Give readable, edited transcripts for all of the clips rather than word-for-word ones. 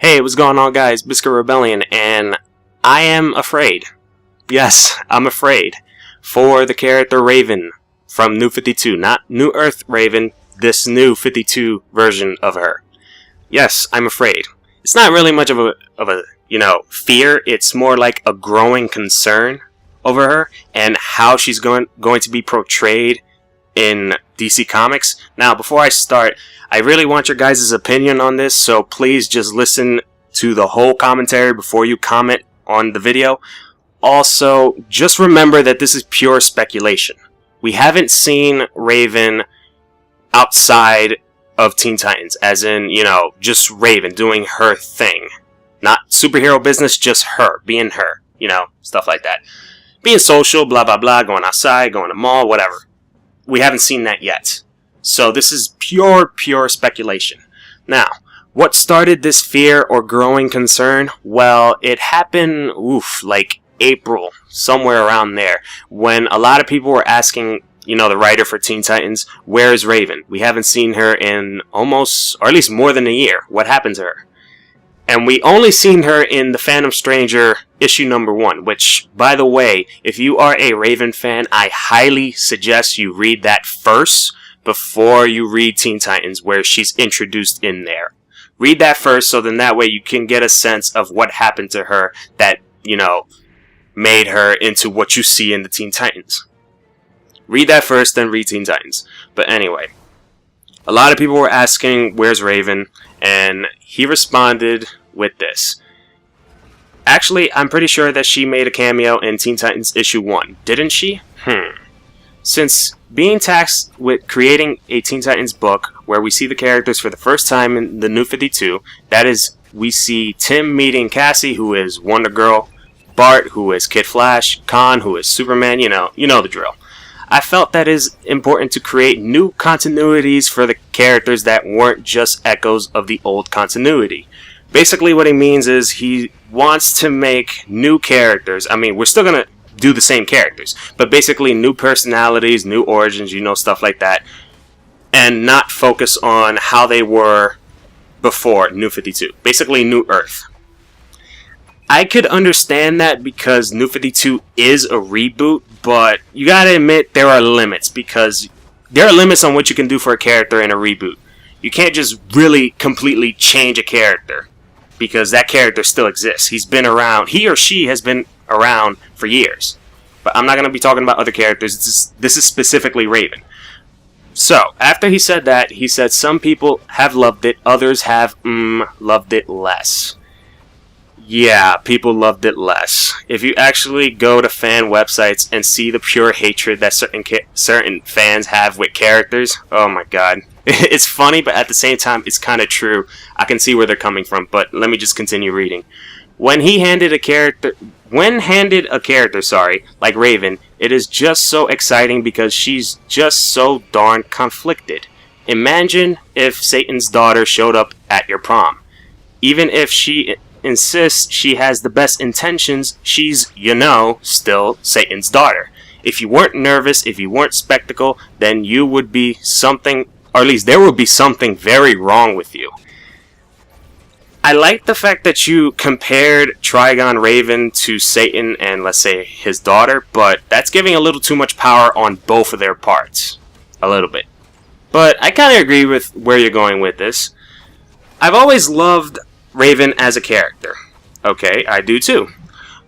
Hey, what's going on, guys? Bizkit Rebellion, and I am afraid. Yes, I'm afraid for the character Raven from New 52. Not New Earth Raven, this new 52 version of her. Yes, I'm afraid. It's not really much of a fear. It's more like a growing concern over her and how she's going to be portrayed in DC Comics. Now, before I start, I really want your guys' opinion on this, so please just listen to the whole commentary before you comment on the video. Also, just remember that this is pure speculation. We haven't seen Raven outside of Teen Titans, as in, just Raven doing her thing. Not superhero business, just her, being her, stuff like that. Being social, blah, blah, blah, going outside, going to mall, whatever. We haven't seen that yet. So this is pure speculation. Now, what started this fear or growing concern? Well, it happened, like April, somewhere around there, when a lot of people were asking, the writer for Teen Titans, where is Raven? We haven't seen her in almost, or at least more than a year. What happened to her? And we only seen her in the Phantom Stranger issue number 1, which, by the way, if you are a Raven fan, I highly suggest you read that first before you read Teen Titans, where she's introduced in there. Read that first, so then that way you can get a sense of what happened to her that, made her into what you see in the Teen Titans. Read that first, then read Teen Titans. But anyway, a lot of people were asking, where's Raven? And he responded with this. Actually, I'm pretty sure that she made a cameo in Teen Titans issue 1. Didn't she? Since being tasked with creating a Teen Titans book where we see the characters for the first time in the New 52, that is, we see Tim meeting Cassie, who is Wonder Girl, Bart, who is Kid Flash, Khan, who is Superman, you know the drill. I felt that it is important to create new continuities for the characters that weren't just echoes of the old continuity. Basically what he means is he wants to make new characters. I mean, we're still going to do the same characters, but basically new personalities, new origins, stuff like that, and not focus on how they were before New 52. Basically New Earth. I could understand that because New 52 is a reboot, but you gotta admit there are limits, because there are limits on what you can do for a character in a reboot. You can't just really completely change a character, because that character still exists. He's been around. He or she has been around for years. But I'm not going to be talking about other characters. This is specifically Raven. So, after he said that, he said some people have loved it, others have loved it less. Yeah, people loved it less. If you actually go to fan websites and see the pure hatred that certain fans have with characters, oh my god. It's funny, but at the same time, it's kind of true. I can see where they're coming from, but let me just continue reading. When handed a character, like Raven, it is just so exciting because she's just so darn conflicted. Imagine if Satan's daughter showed up at your prom. Even if she insists she has the best intentions, she's, still Satan's daughter. If you weren't nervous, if you weren't spectacle, then you would be something, or at least there would be something very wrong with you. I like the fact that you compared Trigon Raven to Satan and, let's say, his daughter, but that's giving a little too much power on both of their parts. A little bit. But I kind of agree with where you're going with this. I've always loved Raven as a character. Okay, I do too.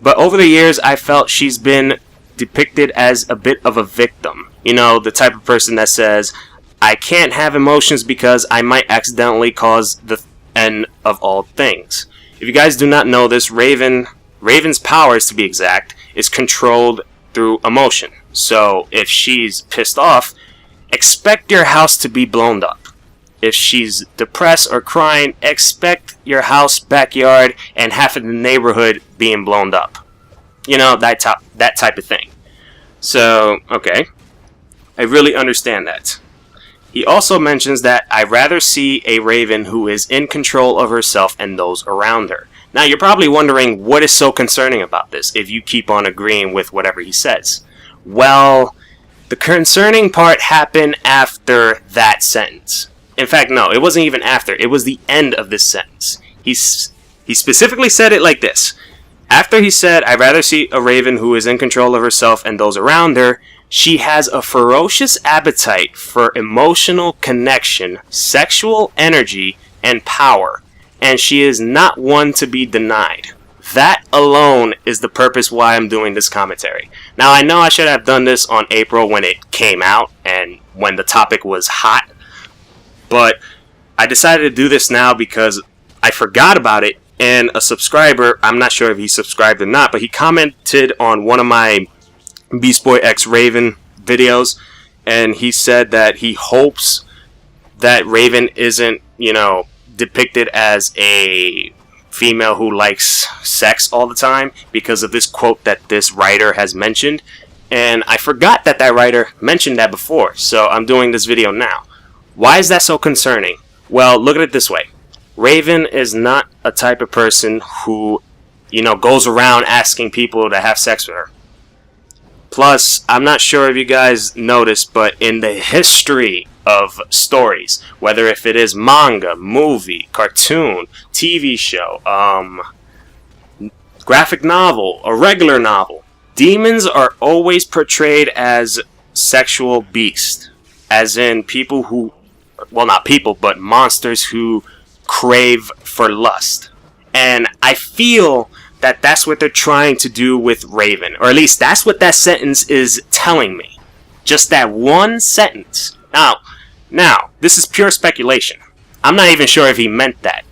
But over the years, I felt she's been depicted as a bit of a victim. The type of person that says, I can't have emotions because I might accidentally cause the end of all things. If you guys do not know this, Raven's powers, to be exact, is controlled through emotion. So if she's pissed off, expect your house to be blown up. If she's depressed or crying, expect your house, backyard, and half of the neighborhood being blown up. That type of thing. So, okay. I really understand that. He also mentions that I'd rather see a Raven who is in control of herself and those around her. Now, you're probably wondering what is so concerning about this if you keep on agreeing with whatever he says. Well, the concerning part happened after that sentence. In fact, no, it wasn't even after. It was the end of this sentence. He specifically said it like this. After he said, "I'd rather see a raven who is in control of herself and those around her. She has a ferocious appetite for emotional connection, sexual energy, and power, and she is not one to be denied." That alone is the purpose why I'm doing this commentary. Now, I know I should have done this on April when it came out and when the topic was hot, but I decided to do this now because I forgot about it, and a subscriber, I'm not sure if he subscribed or not, but he commented on one of my Beast Boy X Raven videos, and he said that he hopes that Raven isn't, depicted as a female who likes sex all the time because of this quote that this writer has mentioned. And I forgot that writer mentioned that before, so I'm doing this video now. Why is that so concerning? Well, look at it this way. Raven is not a type of person who, goes around asking people to have sex with her. Plus, I'm not sure if you guys noticed, but in the history of stories, whether if it is manga, movie, cartoon, TV show, graphic novel, a regular novel, demons are always portrayed as sexual beasts. As in people who, well, not people, but monsters who crave for lust. And I feel that that's what they're trying to do with Raven. Or at least that's what that sentence is telling me. Just that one sentence. Now, this is pure speculation. I'm not even sure if he meant that.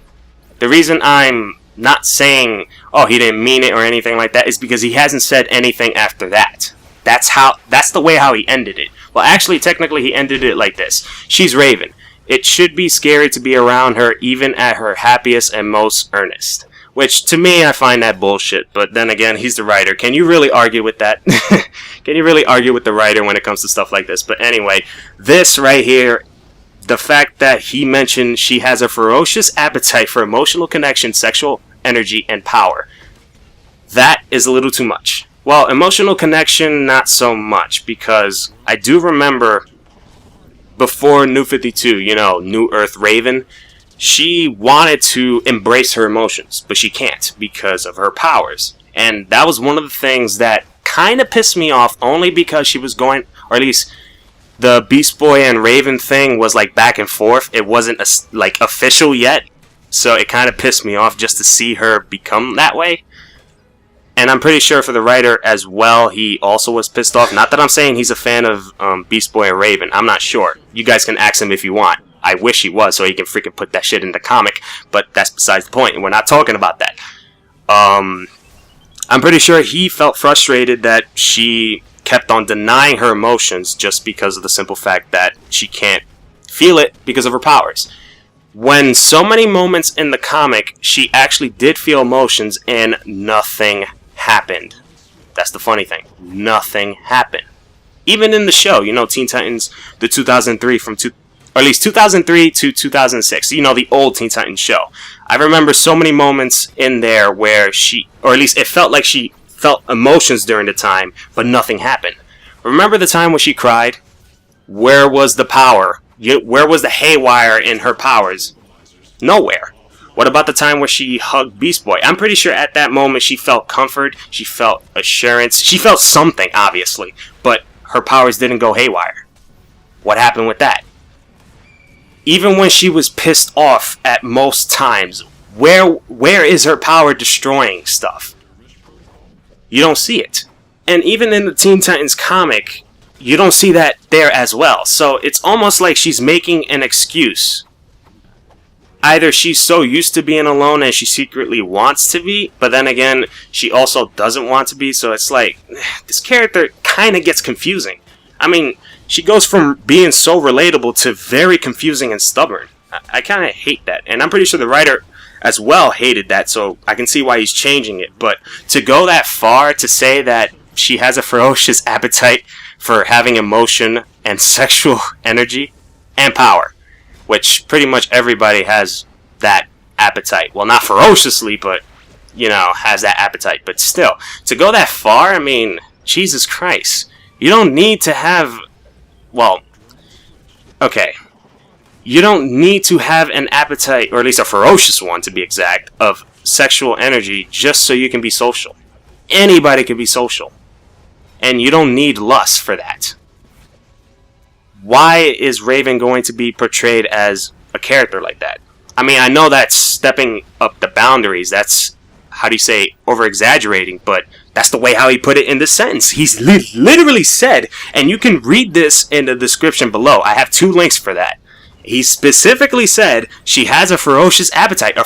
The reason I'm not saying, oh, he didn't mean it or anything like that is because he hasn't said anything after that. That's the way how he ended it. Well, actually, technically, he ended it like this. She's Raven. It should be scary to be around her even at her happiest and most earnest. Which, to me, I find that bullshit. But then again, he's the writer. Can you really argue with that? Can you really argue with the writer when it comes to stuff like this? But anyway, this right here, the fact that he mentioned she has a ferocious appetite for emotional connection, sexual energy, and power. That is a little too much. Well, emotional connection, not so much. Because I do remember before New 52, New Earth Raven, she wanted to embrace her emotions, but she can't because of her powers. And that was one of the things that kind of pissed me off, only because she was going, or at least the Beast Boy and Raven thing was like back and forth. It wasn't official yet, so it kind of pissed me off just to see her become that way. And I'm pretty sure for the writer as well, he also was pissed off. Not that I'm saying he's a fan of Beast Boy and Raven. I'm not sure. You guys can ask him if you want. I wish he was, so he can freaking put that shit in the comic, but that's besides the point, and we're not talking about that. I'm pretty sure he felt frustrated that she kept on denying her emotions just because of the simple fact that she can't feel it because of her powers. When so many moments in the comic, she actually did feel emotions and nothing happened. That's the funny thing. Nothing happened. Even in the show, Teen Titans, the 2003 or at least 2003 to 2006, the old Teen Titans show. I remember so many moments in there where she, or at least it felt like she felt emotions during the time, but nothing happened. Remember the time when she cried? Where was the power? Where was the haywire in her powers? Nowhere. What about the time where she hugged Beast Boy? I'm pretty sure at that moment she felt comfort, she felt assurance, she felt something, obviously, but her powers didn't go haywire. What happened with that? Even when she was pissed off at most times, where is her power destroying stuff? You don't see it. And even in the Teen Titans comic, you don't see that there as well. So it's almost like she's making an excuse. Either she's so used to being alone and she secretly wants to be, but then again, she also doesn't want to be. So it's like, this character kind of gets confusing. I mean, she goes from being so relatable to very confusing and stubborn. I kind of hate that. And I'm pretty sure the writer as well hated that, so I can see why he's changing it. But to go that far to say that she has a ferocious appetite for having emotion and sexual energy and power, which pretty much everybody has that appetite. Well, not ferociously, but, has that appetite. But still, to go that far, I mean, Jesus Christ. You don't need to have... Well, okay. You don't need to have an appetite, or at least a ferocious one to be exact, of sexual energy just so you can be social. Anybody can be social. And you don't need lust for that. Why is Raven going to be portrayed as a character like that? I mean, I know that's stepping up the boundaries. That's, how do you say, over-exaggerating, but that's the way how he put it in this sentence. He's literally said, and you can read this in the description below. I have 2 links for that. He specifically said she has a ferocious appetite.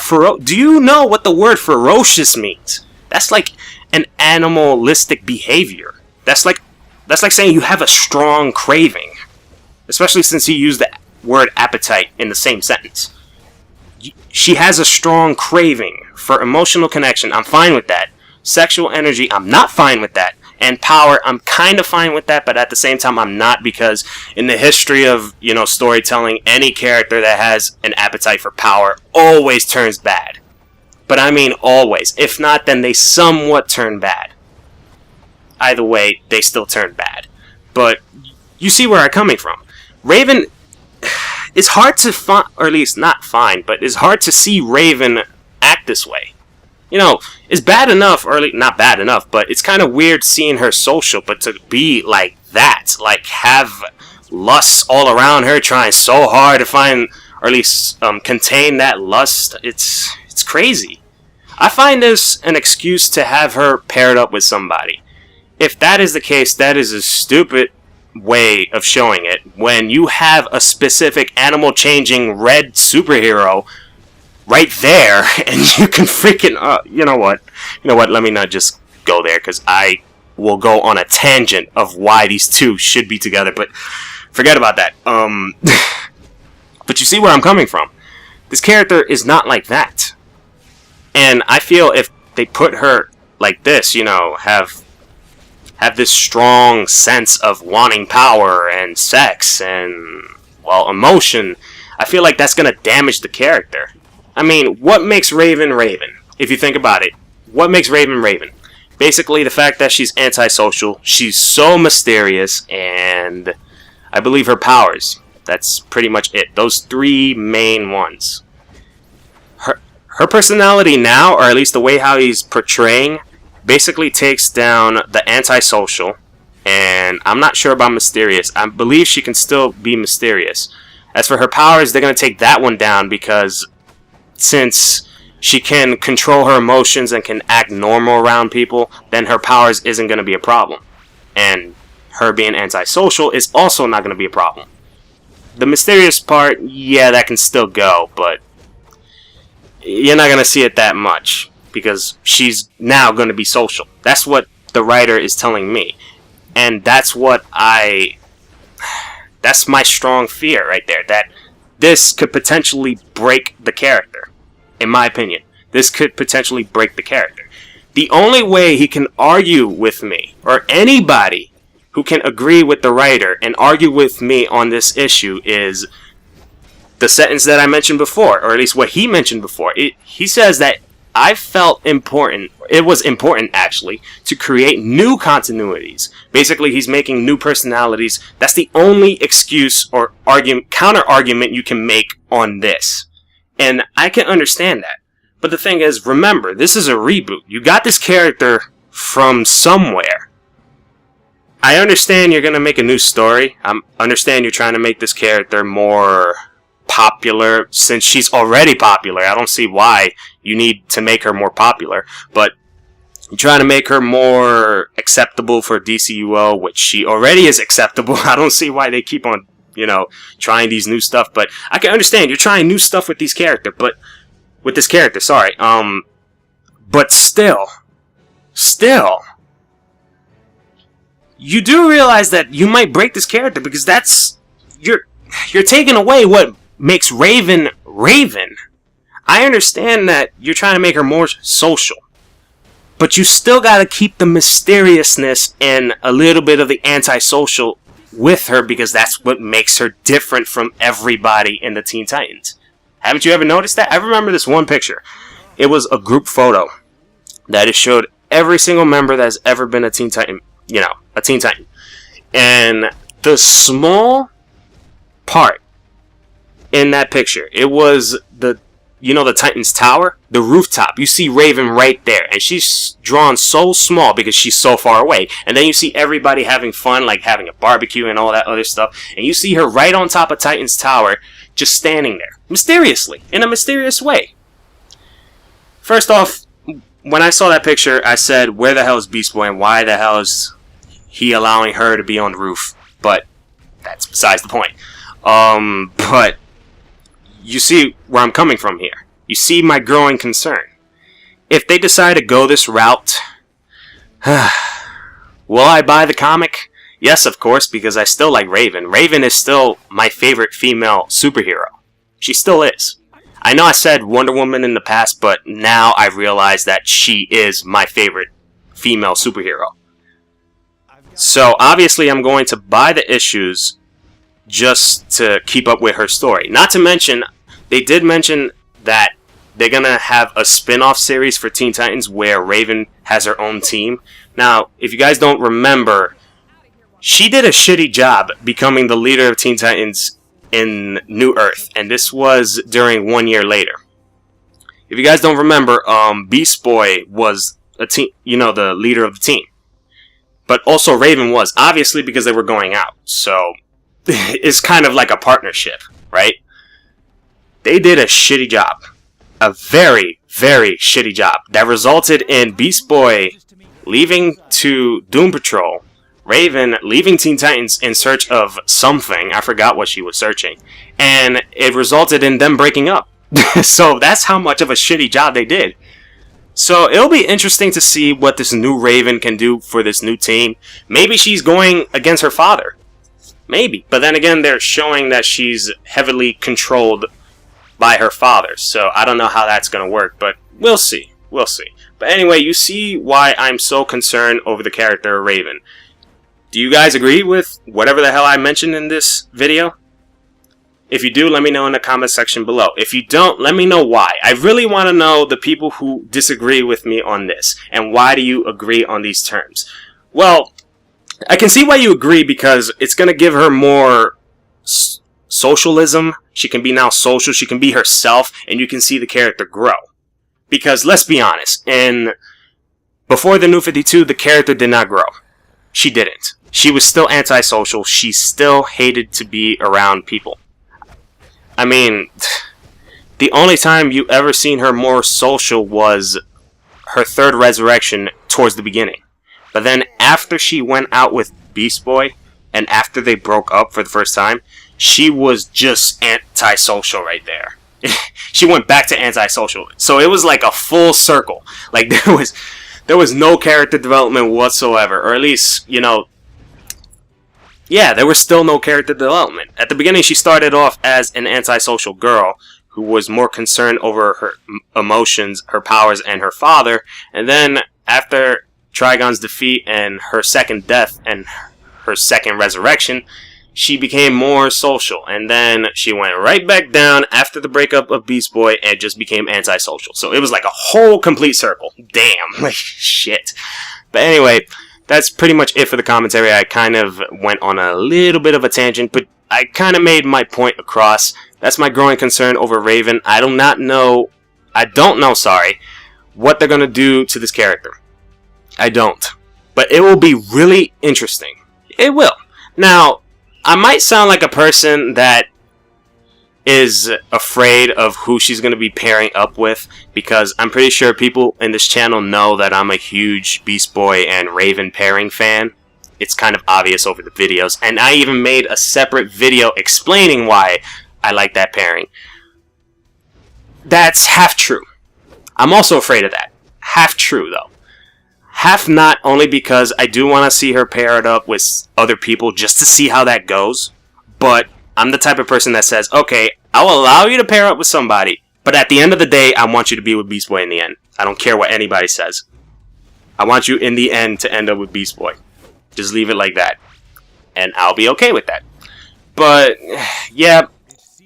Do you know what the word ferocious means? That's like an animalistic behavior. That's like saying you have a strong craving. Especially since he used the word appetite in the same sentence. She has a strong craving for emotional connection. I'm fine with that. Sexual energy, I'm not fine with that. And power, I'm kind of fine with that, but at the same time, I'm not, because in the history of, storytelling, any character that has an appetite for power always turns bad. But I mean always. If not, then they somewhat turn bad. Either way, they still turn bad. But you see where I'm coming from. Raven, it's hard to find, or at least not find, but it's hard to see Raven act this way. It's bad enough, or not bad enough, but it's kind of weird seeing her social, but to be like that, like have lust all around her, trying so hard to find, or at least contain that lust, it's crazy. I find this an excuse to have her paired up with somebody. If that is the case, that is a stupid way of showing it, when you have a specific animal-changing red superhero right there, and you can freaking, you know what, let me not just go there, because I will go on a tangent of why these two should be together, but forget about that. But you see where I'm coming from. This character is not like that. And I feel if they put her like this, have this strong sense of wanting power and sex and, emotion, I feel like that's going to damage the character. I mean, what makes Raven Raven? If you think about it, what makes Raven Raven? Basically, the fact that she's antisocial, she's so mysterious, and I believe her powers. That's pretty much it. Those 3 main ones. Her personality now, or at least the way how he's portraying, basically takes down the antisocial, and I'm not sure about mysterious. I believe she can still be mysterious. As for her powers, they're going to take that one down, because since she can control her emotions and can act normal around people, then her powers isn't going to be a problem. And her being antisocial is also not going to be a problem. The mysterious part, yeah, that can still go, but you're not going to see it that much, because she's now going to be social. That's what the writer is telling me. And that's that's my strong fear right there, that this could potentially break the character. In my opinion, this could potentially break the character. The only way he can argue with me, or anybody who can agree with the writer and argue with me on this issue, is the sentence that I mentioned before, or at least what he mentioned before. He says that I felt it was important actually, to create new continuities. Basically, he's making new personalities. That's the only excuse or counter-argument you can make on this. And I can understand that. But the thing is, remember, this is a reboot. You got this character from somewhere. I understand you're going to make a new story. I understand you're trying to make this character more popular, since she's already popular. I don't see why you need to make her more popular. But you're trying to make her more acceptable for DCUO, which she already is acceptable. I don't see why they keep on, trying these new stuff. But I can understand you're trying new stuff with this character, sorry. But still, you do realize that you might break this character, because you're taking away what makes Raven Raven. I understand that you're trying to make her more social, but you still gotta keep the mysteriousness and a little bit of the antisocial with her, because that's what makes her different from everybody in the Teen Titans. Haven't you ever noticed that? I remember this one picture. It was a group photo that it showed every single member that has ever been a Teen Titan, a Teen Titan. And the small part in that picture. It was the Titans Tower, the rooftop. You see Raven right there, and she's drawn so small because she's so far away. And then you see everybody having fun, like having a barbecue and all that other stuff. And you see her right on top of Titans Tower, just standing there, mysteriously, in a mysterious way. First off, when I saw that picture, I said, where the hell is Beast Boy, and why the hell is he allowing her to be on the roof? But that's besides the point. But you see where I'm coming from here. You see my growing concern. If they decide to go this route, will I buy the comic? Yes, of course, because I still like Raven. Raven is still my favorite female superhero. She still is. I know I said Wonder Woman in the past, but now I realize that she is my favorite female superhero. So obviously I'm going to buy the issues just to keep up with her story. Not to mention, they did mention that they're going to have a spin-off series for Teen Titans where Raven has her own team. Now, if you guys don't remember, she did a shitty job becoming the leader of Teen Titans in New Earth, and this was during 1 year later. If you guys don't remember, Beast Boy was the leader of the team. But also Raven was, obviously because they were going out. So, it's kind of like a partnership, right? They did a shitty job. A very, very shitty job. That resulted in Beast Boy leaving to Doom Patrol, Raven leaving Teen Titans in search of something. I forgot what she was searching. And it resulted in them breaking up. So that's how much of a shitty job they did. So it'll be interesting to see what this new Raven can do for this new team. Maybe she's going against her father. Maybe. But then again, they're showing that she's heavily controlled by her father. So I don't know how that's going to work, but we'll see. We'll see. But anyway, you see why I'm so concerned over the character of Raven. Do you guys agree with whatever the hell I mentioned in this video? If you do, let me know in the comment section below. If you don't, let me know why. I really want to know the people who disagree with me on this. And why do you agree on these terms? Well, I can see why you agree because it's going to give her more socialism. She can be now social. She can be herself. And you can see the character grow. Because let's be honest. Before the New 52, the character did not grow. She didn't. She was still antisocial. She still hated to be around people. I mean, the only time you ever seen her more social was her third resurrection towards the beginning. But then after she went out with Beast Boy, and after they broke up for the first time, she was just antisocial right there. She went back to antisocial. So it was like a full circle. Like there was no character development whatsoever. Or at least, yeah, there was still no character development. At the beginning, she started off as an antisocial girl who was more concerned over her emotions, her powers, and her father. And then, after Trigon's defeat and her second death and her second resurrection, she became more social. And then she went right back down after the breakup of Beast Boy and just became antisocial. So it was like a whole complete circle. Damn, like shit. But anyway, that's pretty much it for the commentary. I kind of went on a little bit of a tangent, but I kind of made my point across. That's my growing concern over Raven. I don't know, what they're going to do to this character. I don't. But it will be really interesting. It will. Now, I might sound like a person that is afraid of who she's going to be pairing up with, because I'm pretty sure people in this channel know that I'm a huge Beast Boy and Raven pairing fan. It's kind of obvious over the videos, and I even made a separate video explaining why I like that pairing. That's half true. I'm also afraid of that. Half true, though. Half not, only because I do want to see her pair it up with other people just to see how that goes, but I'm the type of person that says, okay, I'll allow you to pair up with somebody, but at the end of the day, I want you to be with Beast Boy in the end. I don't care what anybody says. I want you in the end to end up with Beast Boy. Just leave it like that. And I'll be okay with that. But, yeah,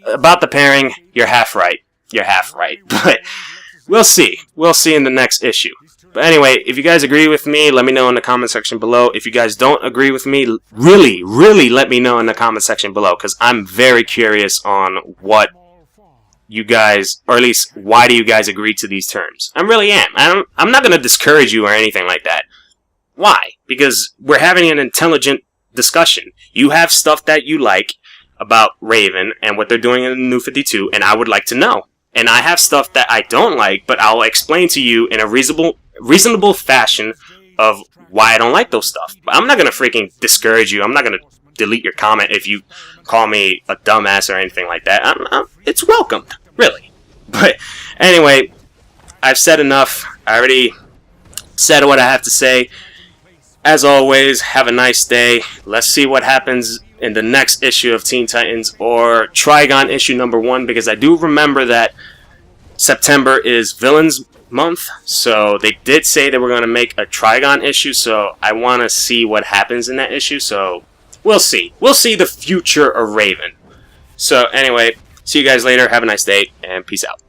about the pairing, you're half right. You're half right. But we'll see. We'll see in the next issue. But anyway, if you guys agree with me, let me know in the comment section below. If you guys don't agree with me, really let me know in the comment section below, because I'm very curious on what you guys, or at least why do you guys agree to these terms. I really am. I'm not going to discourage you or anything like that. Why? Because we're having an intelligent discussion. You have stuff that you like about Raven and what they're doing in the New 52, and I would like to know. And I have stuff that I don't like, but I'll explain to you in a reasonable fashion of why I don't like those stuff. But I'm not going to freaking discourage you. I'm not going to delete your comment if you call me a dumbass or anything like that. It's welcomed, really. But anyway, I've said enough. I already said what I have to say. As always, have a nice day. Let's see what happens in the next issue of Teen Titans, or Trigon issue number 1, because I do remember that September is Villains Month, so they did say they were going to make a Trigon issue, so I want to see what happens in that issue, so we'll see. We'll see the future of Raven. So anyway, see you guys later, have a nice day, and peace out.